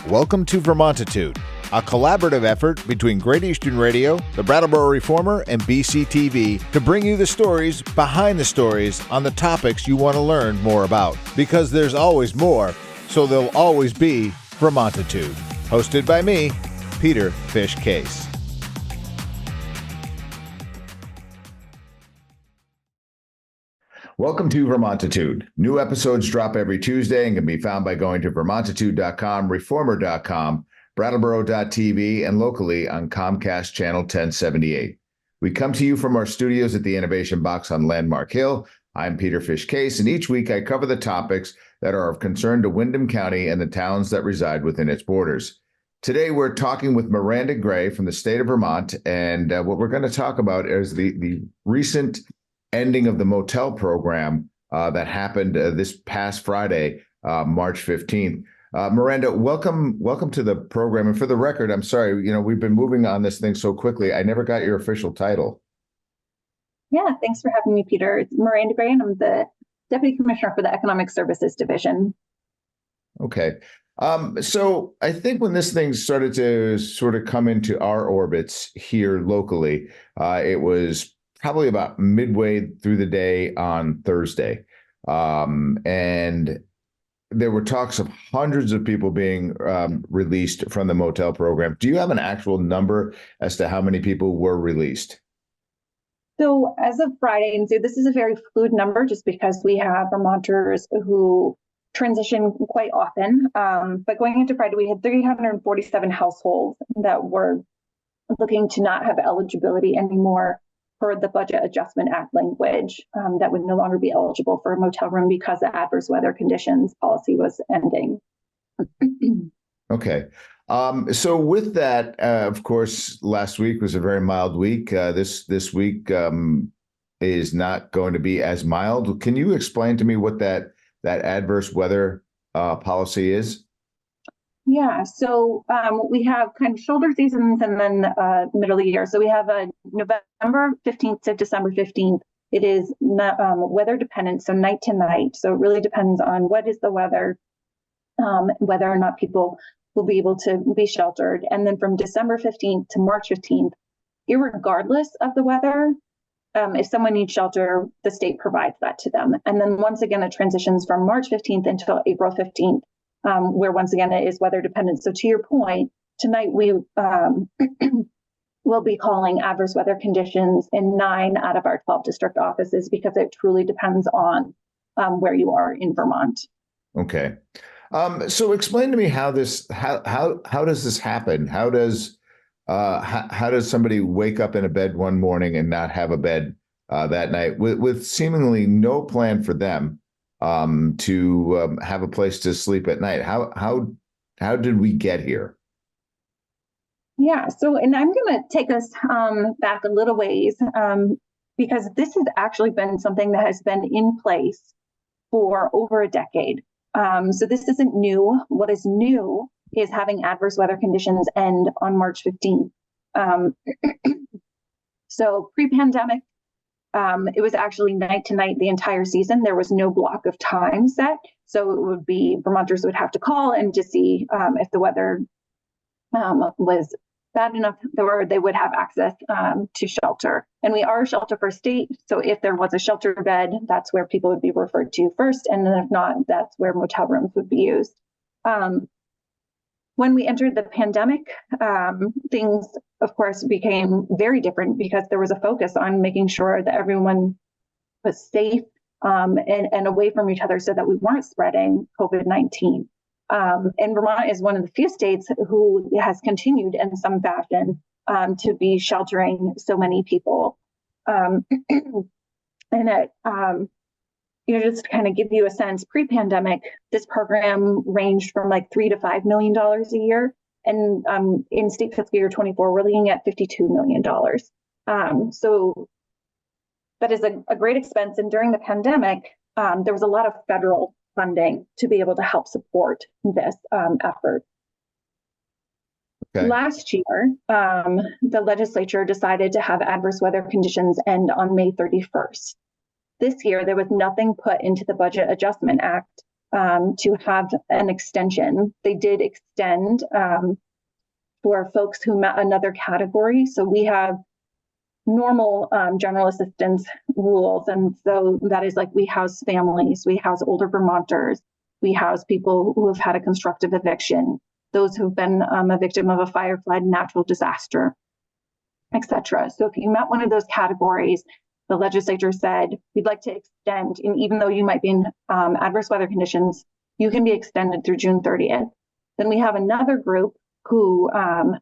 Welcome to Vermontitude, a collaborative effort between Great Eastern Radio, the Brattleboro Reformer, and BCTV to bring you the stories behind the stories on the topics you want to learn more about. Because there's always more, so there'll always be Vermontitude. Hosted by me, Peter Fish Case. Welcome to Vermontitude. New episodes drop every Tuesday and can be found by going to vermontitude.com, reformer.com, brattleboro.tv, and locally on Comcast Channel 1078. We come to you from our studios at the Innovation Box on Landmark Hill. I'm Peter Fish Case, and each week I cover the topics that are of concern to Windham County and the towns that reside within its borders. Today, we're talking with Miranda Gray from the state of Vermont, and what we're going to talk about is the recent ending of the Motel Program that happened this past Friday, March 15th. Miranda, welcome to the program. And for the record, I'm sorry, we've been moving on this thing so quickly. I never got your official title. Yeah, thanks for having me, Peter. It's Miranda Gray, and I'm the Deputy Commissioner for the Economic Services Division. Okay. So I think when this thing started to sort of come into our orbits here locally, it was probably about midway through the day on Thursday. And there were talks of hundreds of people being released from the Motel program. Do you have an actual number as to how many people were released? So as of Friday, and so this is a very fluid number just because we have Vermonters who transition quite often. But going into Friday, we had 347 households that were looking to not have eligibility anymore for the Budget Adjustment Act language, that would no longer be eligible for a motel room because the adverse weather conditions policy was ending. Okay. So with that, of course, last week was a very mild week. This week is not going to be as mild. Can you explain to me what that adverse weather policy is? Yeah, so we have kind of shoulder seasons and then middle of the year. So we have a November 15th to December 15th. It is weather dependent, so night to night. So it really depends on what is the weather, whether or not people will be able to be sheltered. And then from December 15th to March 15th, irregardless of the weather, if someone needs shelter, the state provides that to them. And then once again, it transitions from March 15th until April 15th. Where once again it is weather dependent. So to your point, tonight we will be calling adverse weather conditions in 9 out of our 12 district offices because it truly depends on where you are in Vermont. Okay. So explain to me how does this happen? How does somebody wake up in a bed one morning and not have a bed that night with seemingly no plan for them to have a place to sleep at night? How did we get here? Yeah, so, and I'm going to take us back a little ways because this has actually been something that has been in place for over a decade. So this isn't new. What is new is having adverse weather conditions end on March 15th. So pre-pandemic, it was actually night to night the entire season. There was no block of time set. So it would be Vermonters would have to call and to see if the weather was bad enough or they would have access to shelter. And we are a shelter first state. So if there was a shelter bed, that's where people would be referred to first. And then if not, that's where motel rooms would be used. When we entered the pandemic, things, of course, became very different because there was a focus on making sure that everyone was safe and away from each other so that we weren't spreading COVID-19. And Vermont is one of the few states who has continued in some fashion to be sheltering so many people. And it, just to kind of give you a sense, pre-pandemic, this program ranged from like $3 to $5 million a year. And in state fiscal year 24, we're looking at $52 million. So that is a great expense. And during the pandemic, there was a lot of federal funding to be able to help support this effort. Okay. Last year, the legislature decided to have adverse weather conditions end on May 31st. This year, there was nothing put into the Budget Adjustment Act to have an extension. They did extend for folks who met another category. So we have normal general assistance rules. And so that is like we house families, we house older Vermonters, we house people who have had a constructive eviction, those who've been a victim of a fire, flood, natural disaster, etc. So if you met one of those categories, the legislature said, we'd like to extend, and even though you might be in adverse weather conditions, you can be extended through June 30th. Then we have another group who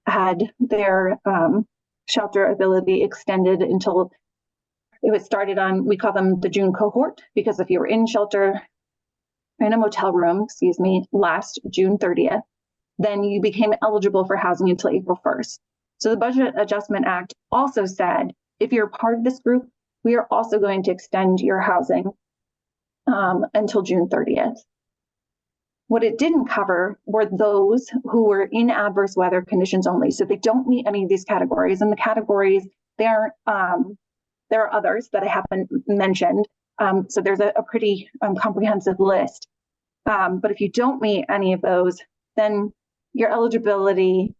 had their shelter ability extended until it was started on, we call them the June cohort, because if you were in shelter, in a motel room, last June 30th, then you became eligible for housing until April 1st. So the Budget Adjustment Act also said, if you're part of this group, we are also going to extend your housing until June 30th. What it didn't cover were those who were in adverse weather conditions only. So they don't meet any of these categories. And the categories, there are others that I haven't mentioned. So there's a pretty comprehensive list. But if you don't meet any of those, then your eligibility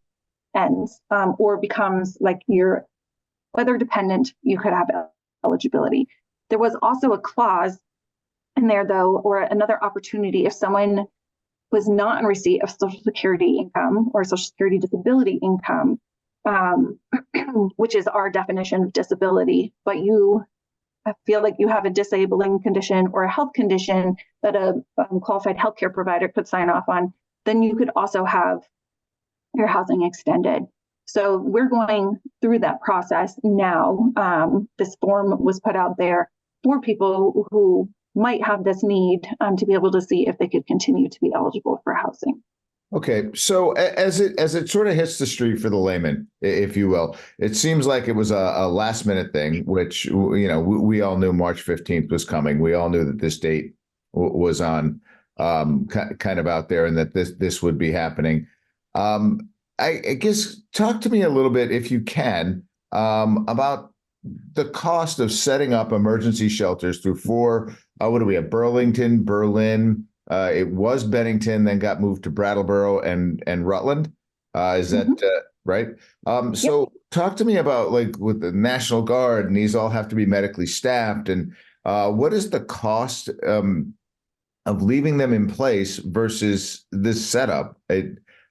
ends or becomes like you're weather dependent, you could have eligibility. There was also a clause in there, though, or another opportunity if someone was not in receipt of Social Security income or Social Security disability income, which is our definition of disability, but you feel like you have a disabling condition or a health condition that a qualified healthcare provider could sign off on, then you could also have your housing extended. So we're going through that process now. This form was put out there for people who might have this need to be able to see if they could continue to be eligible for housing. Okay, so as it sort of hits the street for the layman, if you will, it seems like it was a last minute thing, which we all knew March 15th was coming. We all knew that this date was on kind of out there, and that this would be happening. I guess talk to me a little bit, if you can, about the cost of setting up emergency shelters through what do we have? Burlington, Berlin. It was Bennington, then got moved to Brattleboro and Rutland. Is that right? So talk to me about, like, with the National Guard, and these all have to be medically staffed, and what is the cost of leaving them in place versus this setup?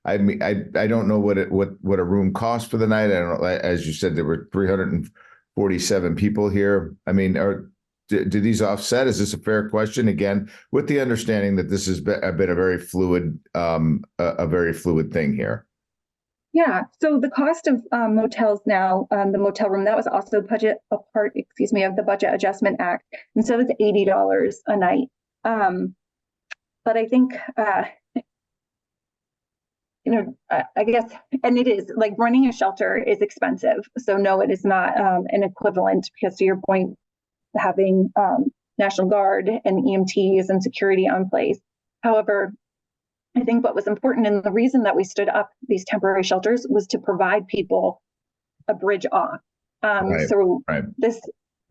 I mean, I don't know what a room costs for the night. I don't know. As you said, there were 347 people here. I mean, do these offset? Is this a fair question? Again, with the understanding that this has been a very fluid, a very fluid thing here. Yeah. So the cost of motels now, the motel room, that was also of the Budget Adjustment Act, and so it's $80 a night. But I think, I guess, and it is like running a shelter is expensive. So no, it is not an equivalent, because to your point, having National Guard and EMTs and security on place. However, I think what was important, and the reason that we stood up these temporary shelters, was to provide people a bridge off. This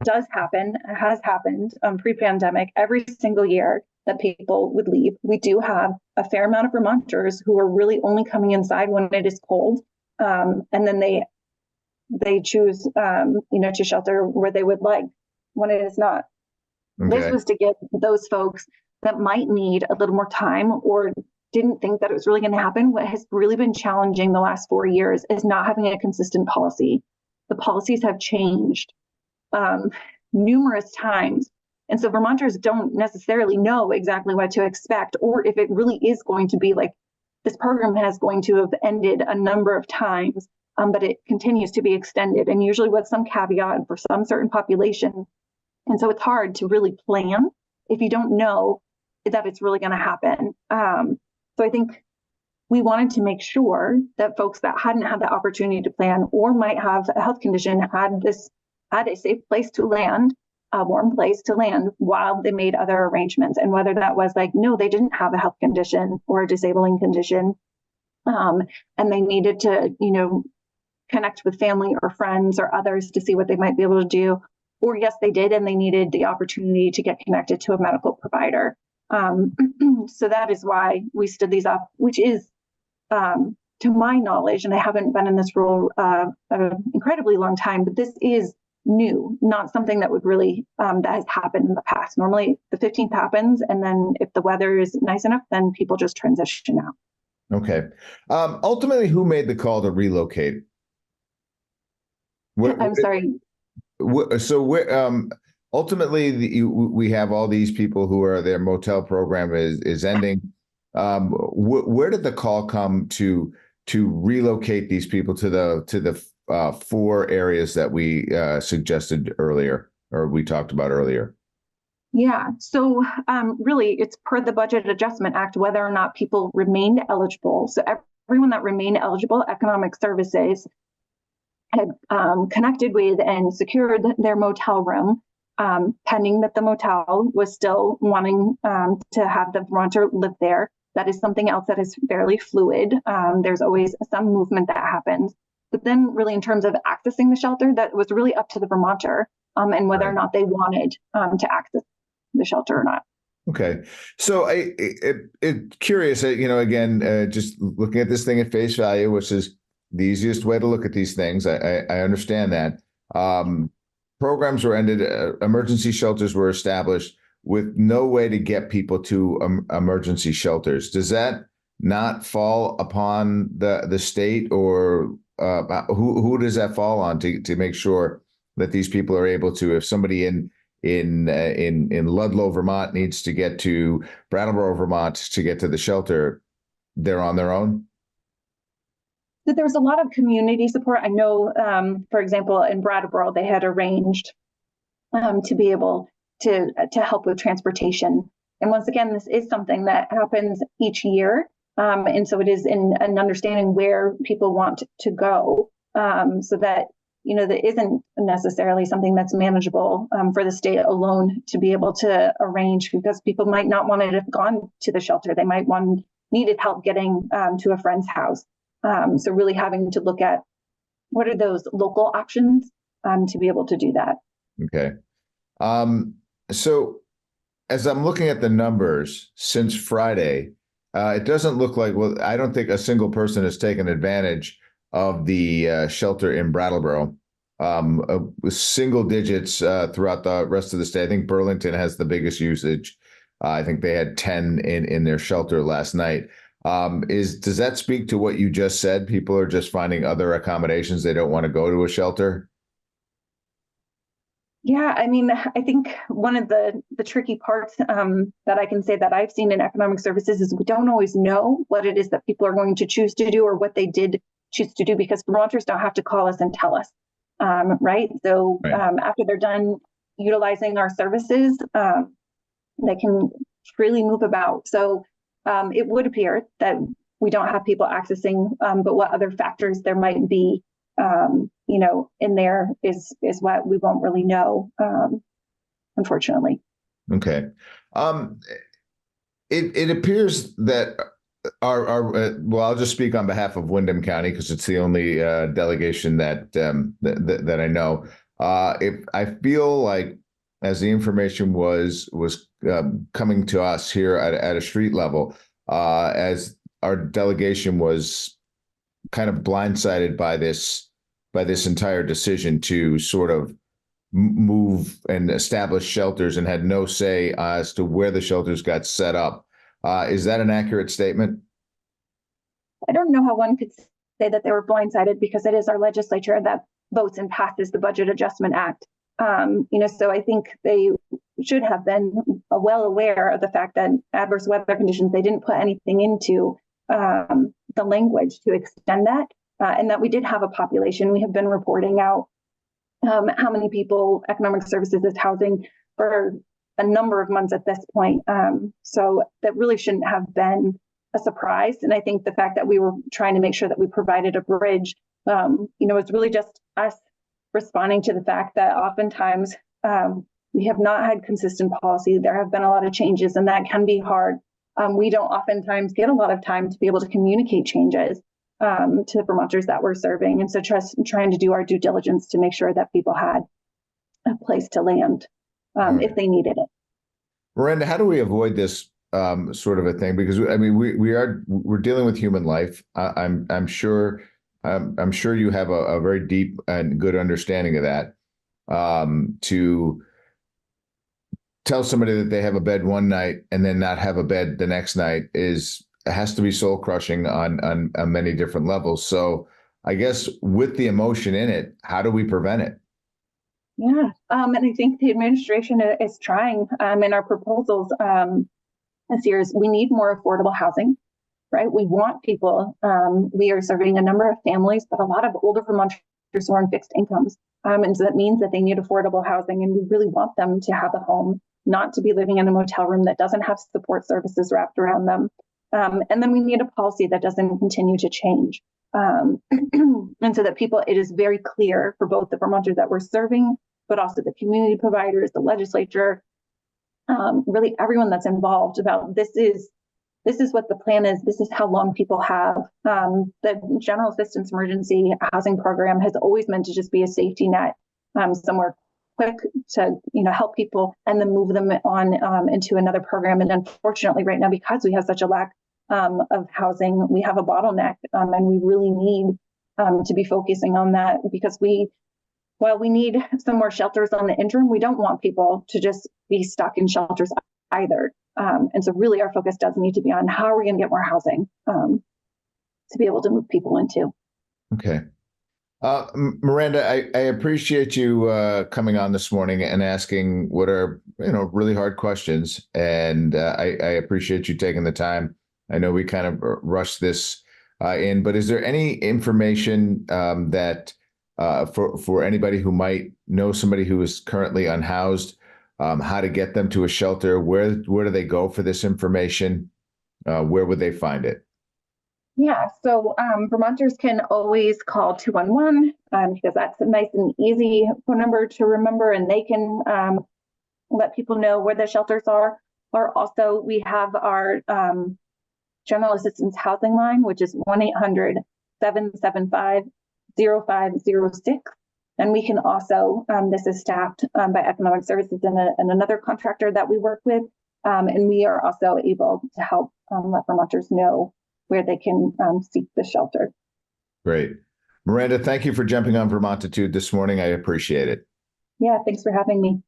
does happen, has happened pre-pandemic every single year that people would leave. We do have a fair amount of Vermonters who are really only coming inside when it is cold, and then they choose to shelter where they would like when it is not. Okay. This was to give those folks that might need a little more time or didn't think that it was really going to happen. What has really been challenging the last 4 years is not having a consistent policy. The policies have changed numerous times. And so Vermonters don't necessarily know exactly what to expect, or if it really is going to be like this program has going to have ended a number of times, but it continues to be extended, and usually with some caveat for some certain population. And so it's hard to really plan if you don't know that it's really going to happen. So I think we wanted to make sure that folks that hadn't had the opportunity to plan or might have a health condition had a safe place to land, a warm place to land while they made other arrangements. And whether that was like, no, they didn't have a health condition or a disabling condition, and they needed to, connect with family or friends or others to see what they might be able to do. Or yes, they did, and they needed the opportunity to get connected to a medical provider. So that is why we stood these up, which is, to my knowledge, and I haven't been in this role an incredibly long time, but this is new, not something that would really, that has happened in the past. Normally the 15th happens, and then if the weather is nice enough, then people just transition out. Okay. Ultimately, who made the call to relocate? I'm sorry. Ultimately, we have all these people who are their motel program is ending. Where did the call come to relocate these people to the 4 areas that we suggested earlier, or we talked about earlier? Yeah, so really, it's per the Budget Adjustment Act whether or not people remained eligible. So everyone that remained eligible, Economic Services had connected with and secured their motel room, pending that the motel was still wanting to have the Vermonter live there. That is something else that is fairly fluid. There's always some movement that happens. But then really in terms of accessing the shelter, that was really up to the Vermonter and whether or not they wanted to access the shelter or not. Okay. So it curious, again, just looking at this thing at face value, which is the easiest way to look at these things. I understand that. Programs were ended, emergency shelters were established with no way to get people to emergency shelters. Does that not fall upon the state, or who does that fall on to make sure that these people are able to, if somebody in Ludlow, Vermont needs to get to Brattleboro, Vermont to get to the shelter, they're on their own? So there was a lot of community support. I know, for example, in Brattleboro, they had arranged to be able to help with transportation. And once again, this is something that happens each year. And so it is in an understanding where people want to go, so that, that isn't necessarily something that's manageable for the state alone to be able to arrange, because people might not want to have gone to the shelter. They might needed help getting to a friend's house. So really having to look at what are those local options to be able to do that. Okay. So as I'm looking at the numbers since Friday, it doesn't look like, well, I don't think a single person has taken advantage of the shelter in Brattleboro. Single digits throughout the rest of the state. I think Burlington has the biggest usage. I think they had 10 in their shelter last night. Does that speak to what you just said? People are just finding other accommodations. They don't want to go to a shelter. Yeah, I mean, I think one of the tricky parts that I can say that I've seen in economic services is we don't always know what it is that people are going to choose to do or what they did choose to do, because Vermonters don't have to call us and tell us, right? So after they're done utilizing our services, they can freely move about. So it would appear that we don't have people accessing, but what other factors there might be, in there is what we won't really know, unfortunately. Okay. It appears that well, I'll just speak on behalf of Windham County because it's the only delegation that I know. If I feel like, as the information was coming to us here at a street level, as our delegation was kind of blindsided by this entire decision to sort of move and establish shelters and had no say as to where the shelters got set up. Is that an accurate statement? I don't know how one could say that they were blindsided, because it is our legislature that votes and passes the Budget Adjustment Act. So I think they should have been well aware of the fact that adverse weather conditions, they didn't put anything into the language to extend that, and that we did have a population. We have been reporting out how many people economic services is housing for a number of months at this point. So that really shouldn't have been a surprise. And I think the fact that we were trying to make sure that we provided a bridge, it's really just us responding to the fact that oftentimes we have not had consistent policy. There have been a lot of changes, and that can be hard. We don't oftentimes get a lot of time to be able to communicate changes to the Vermonters that we're serving. And so trying to do our due diligence to make sure that people had a place to land if they needed it. Miranda, how do we avoid this sort of a thing? Because I mean, we're dealing with human life. I'm sure you have a very deep and good understanding of that. To tell somebody that they have a bed one night and then not have a bed the next night has to be soul crushing on many different levels. So I guess with the emotion in it, how do we prevent it? Yeah, and I think the administration is trying in our proposals this year is we need more affordable housing, right? We want people, we are serving a number of families, but a lot of older Vermonters who are on fixed incomes. And so that means that they need affordable housing, and we really want them to have a home, not to be living in a motel room that doesn't have support services wrapped around them. And then we need a policy that doesn't continue to change. And so that it is very clear for both the Vermonters that we're serving, but also the community providers, the legislature, really everyone that's involved about this is what the plan is. This is how long people have. The General Assistance Emergency Housing Program has always meant to just be a safety net, somewhere quick to help people and then move them on into another program. And unfortunately, right now, because we have such a lack of housing, we have a bottleneck, and we really need to be focusing on that, because while we need some more shelters on the interim, we don't want people to just be stuck in shelters either. And so really our focus does need to be on how are we going to get more housing to be able to move people into. Okay. Miranda, I appreciate you coming on this morning and asking what are, really hard questions. And I appreciate you taking the time. I know we kind of rushed this in, but is there any information that for anybody who might know somebody who is currently unhoused, how to get them to a shelter? Where do they go for this information? Where would they find it? Yeah, so Vermonters can always call 211 because that's a nice and easy phone number to remember, and they can let people know where the shelters are. Or also, we have our General Assistance Housing Line, which is 1-800-775-0506. And we can also, this is staffed by Economic Services and another contractor that we work with. And we are also able to help let Vermonters know where they can seek the shelter. Great. Miranda, thank you for jumping on Vermontitude this morning. I appreciate it. Yeah, thanks for having me.